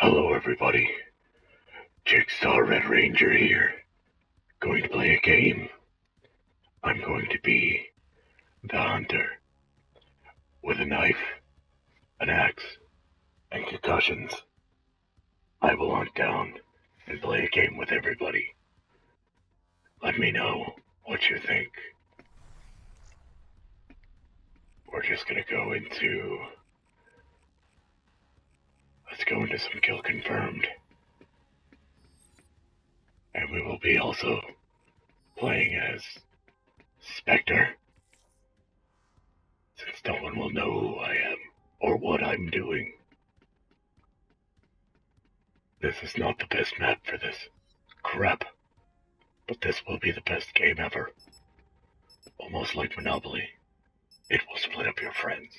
Hello everybody, Jigsaw Red Ranger here, going to play a game. I'm going to be the hunter, with a knife, an axe, and concussions. I will hunt down and play a game with everybody. Let me know what you think. We're just gonna let's go into some kill confirmed. And we will be also playing as Spectre, since no one will know who I am or what I'm doing. This is not the best map for this crap, but this will be the best game ever. Almost like Monopoly. It will split up your friends.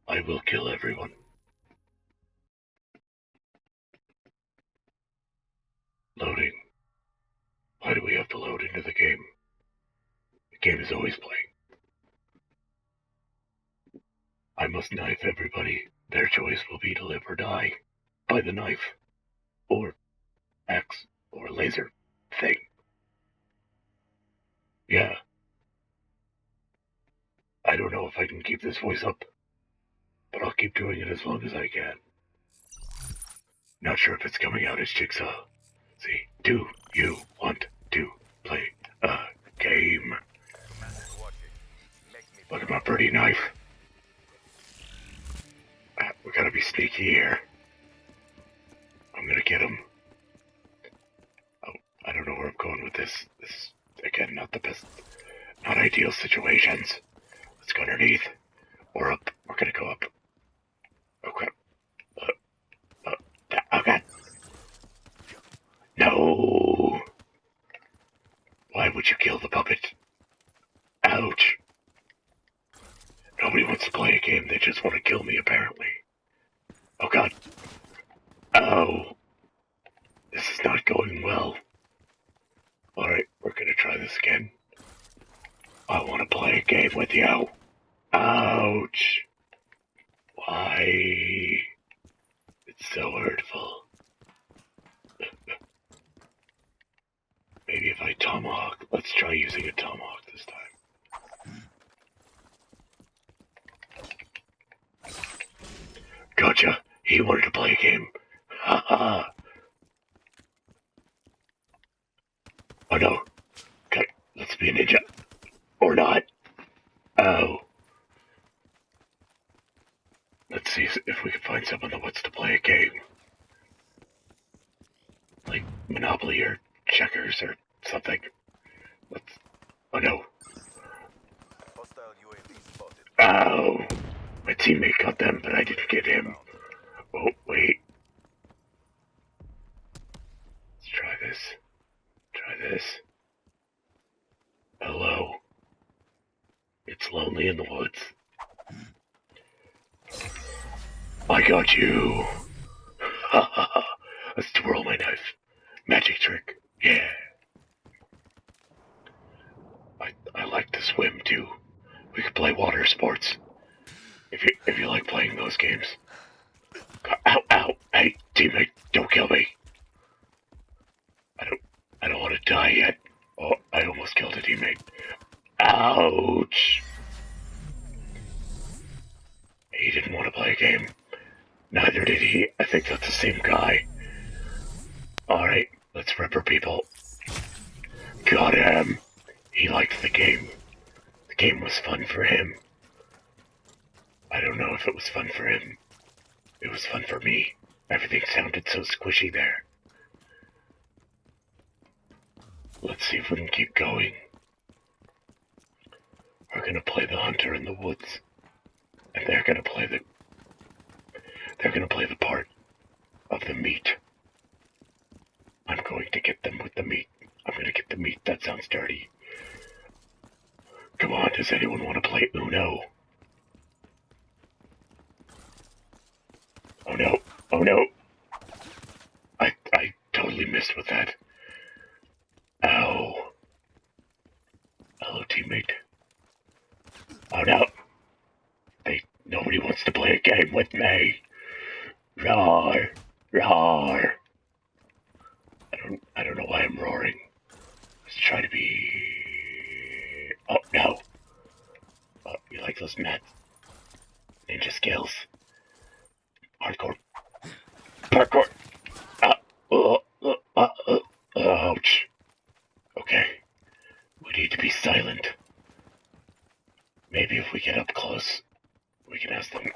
I will kill everyone. Loading. Why do we have to load into the game? The game is always playing. I must knife everybody. Their choice will be to live or die by the knife, or axe, or laser thing. Yeah. I don't know if I can keep this voice up, but I'll keep doing it as long as I can. Not sure if it's coming out as Jigsaw. See, do you want to play a game? Look at my pretty knife. We gotta be sneaky here. I'm gonna get him. Oh, I don't know where I'm going with this. This, again, not the best, not ideal situations. Let's go underneath. Or up. We're gonna go up. Oh crap. Oh god. No! Why would you kill the puppet? Ouch. Nobody wants to play a game, they just want to kill me, apparently. Oh god. Oh. This is not going well. Alright, we're gonna try this again. I want to play a game with you. Ouch. Why? It's so hurtful. Maybe if I tomahawk. Let's try using a tomahawk this time. Gotcha. He wanted to play a game. Ha ha. Oh no. Okay, let's be a ninja. Or not. Oh. Let's see if we can find someone that wants to play a game. Like Monopoly or checkers or something. Let's. Oh no. Oh. My teammate got them, but I didn't get him. Oh, wait. Let's try this. Try this. Hello. It's lonely in the woods. I got you. Ha ha ha. Let's twirl my knife. Magic trick. Yeah. I like to swim too. We could play water sports. If you like playing those games. Ow, ow. Hey, teammate, don't kill me. I don't want to die yet. Oh, I almost killed a teammate. Ouch. He didn't want to play a game. Neither did he. I think that's the same guy. Alright, let's ripper people. Got him. He liked the game. The game was fun for him. I don't know if it was fun for him. It was fun for me. Everything sounded so squishy there. Let's see if we can keep going. We're gonna play the hunter in the woods. And they're gonna play the part of the meat. I'm going to get them with the meat. I'm gonna get the meat. That sounds dirty. Come on, does anyone want to play Uno? Oh no. Oh no. I totally missed with that. Ow. Hello, teammate. Oh no. Nobody wants to play a game with me. Roar, roar. I don't know why I'm roaring. Let's try to be. Oh no. Oh, you like those mad ninja skills? Hardcore. Parkour. Ouch. Okay. We need to be silent. Maybe if we get up close, we can ask them.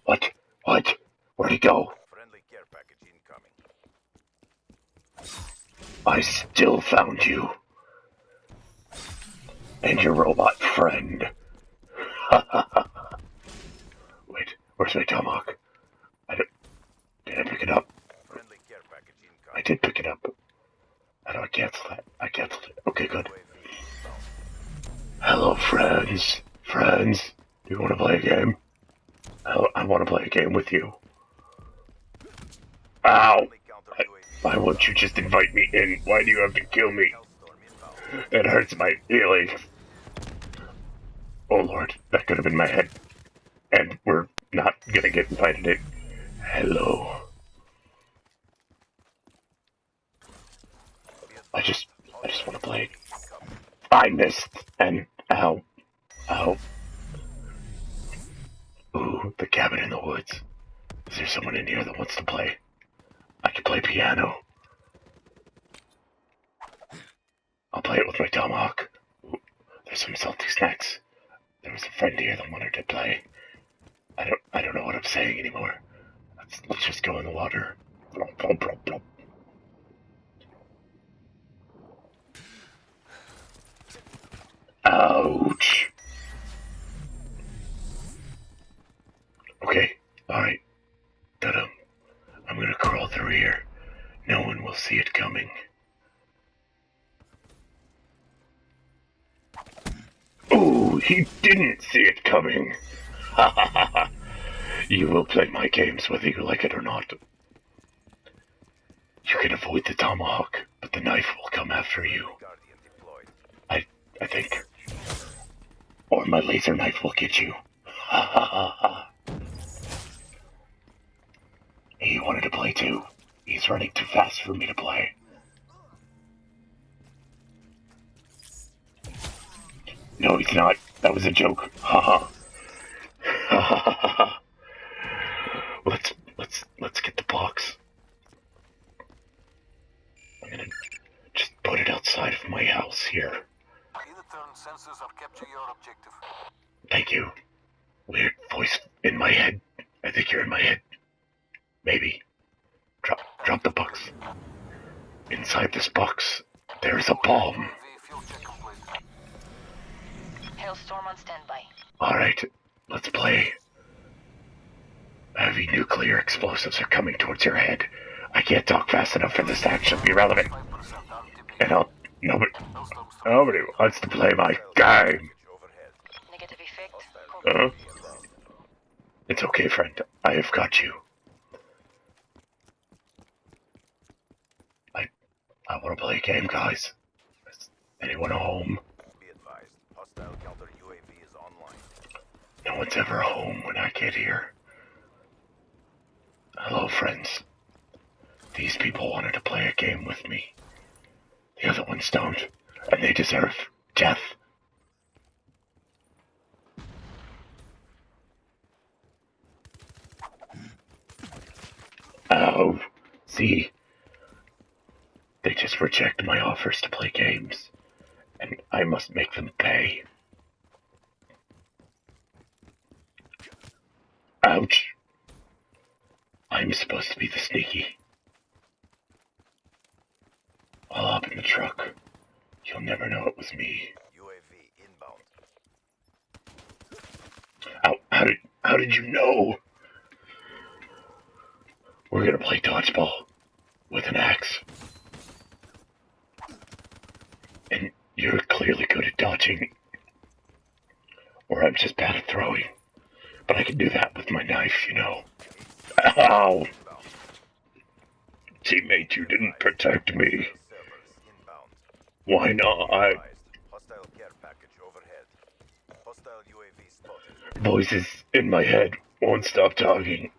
What? What? Where'd he go? Friendly care package incoming. I still found you. And your robot friend. Wait, where's my tomahawk? Did I pick it up? Friendly care package incoming. I did pick it up. How do I cancel that? I canceled it. Okay, good. Hello, friends. Friends, do you want to play a game? I want to play a game with you. Ow! Why won't you just invite me in? Why do you have to kill me? It hurts my feelings. Oh lord, that could have been my head. And we're not gonna get invited in. Hello. I just want to play. I missed, and ow. Ow. Ooh, the cabin in the woods. Is there someone in here that wants to play? I can play piano. I'll play it with my tomahawk. Ooh, there's some salty snacks. There was a friend here that wanted to play. I don't know what I'm saying anymore. Let's just go in the water. Blop, blop, blop, blop. Ouch. Okay, alright. Ta-dum. I'm gonna crawl through here. No one will see it coming. Ooh, he didn't see it coming. Ha ha ha ha. You will play my games whether you like it or not. You can avoid the tomahawk, but the knife will come after you. I think. Or my laser knife will get you. Ha ha ha ha. He wanted to play too. He's running too fast for me to play. No, he's not. That was a joke. Ha ha. Ha ha ha ha. Let's get the box. I'm gonna just put it outside of my house here. Sensors are capture your objective. Thank you. Weird voice in my head. I think you're in my head. Maybe. Drop the box. Inside this box, there's a bomb. Hailstorm on standby. Alright, let's play. Heavy nuclear explosives are coming towards your head. I can't talk fast enough for this to actually be relevant. And nobody wants to play my game. Negative effect. Huh? It's okay, friend. I have got you. I want to play a game, guys. Is anyone home? Be advised, hostile counter UAV is online. No one's ever home when I get here. Hello, friends. These people wanted to play a game with me. The other ones don't, and they deserve death. Oh, see? They just reject my offers to play games, and I must make them pay. Ouch. I'm supposed to be the sneaky. I'll hop in the truck. You'll never know it was me. UAV inbound. Ow, how did you know? We're gonna play dodgeball with an axe. And you're clearly good at dodging. Or I'm just bad at throwing. But I can do that with my knife, you know. Ow! Teammate, you didn't protect me. Why not? Hostile care package overhead. Hostile UAV spotted. Voices in my head won't stop talking.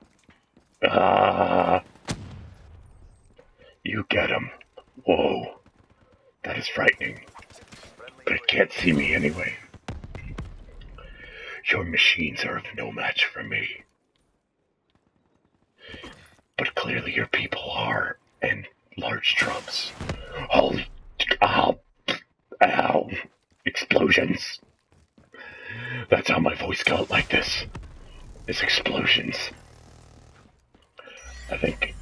Ah, you get him. Whoa, that is frightening. Friendly But it UAV can't see me anyway. Your machines are of no match for me. But clearly your people are, and large drums. Holy, ow, ow, explosions. That's how my voice got like this. It's explosions. I think,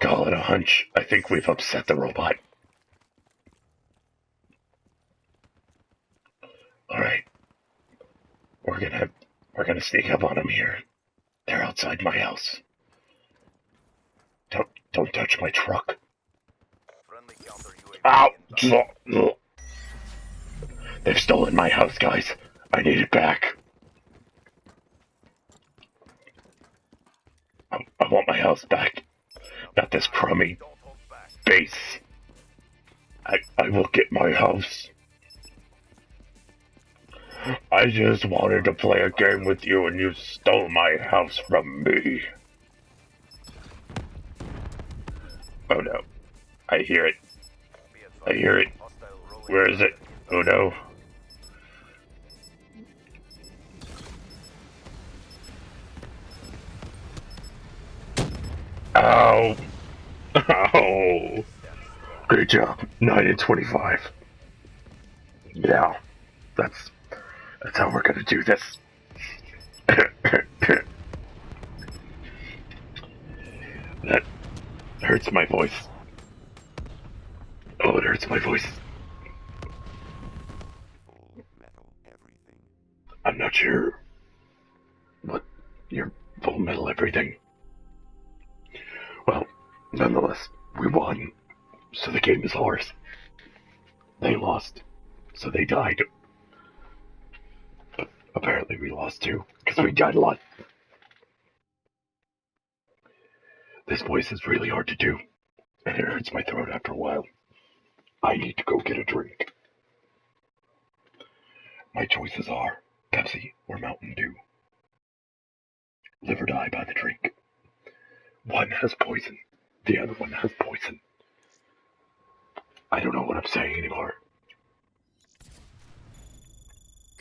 call it a hunch, I think we've upset the robot. Alright. We're gonna sneak up on them here. They're outside my house. Don't touch my truck. Friendly counter UAV Ow! They've stolen my house, guys. I need it back. I want my house back. Not this crummy Don't hold back. base. I will get my house. I just wanted to play a game with you and you stole my house from me. Oh no. I hear it. Be I advised. hear it. Hostile rolling Where is it? Oh no. Ow. Ow. Great job. 9 and 25. Yeah. That's how we're gonna do this. That hurts my voice. Oh, it hurts my voice. I'm not sure what your full metal everything. Well, nonetheless, we won, so the game is ours. They lost, so they died. But apparently we lost too, because we died a lot. This voice is really hard to do, and it hurts my throat after a while. I need to go get a drink. My choices are Pepsi or Mountain Dew. Live or die by the drink. One has poison. The other one has poison. I don't know what I'm saying anymore.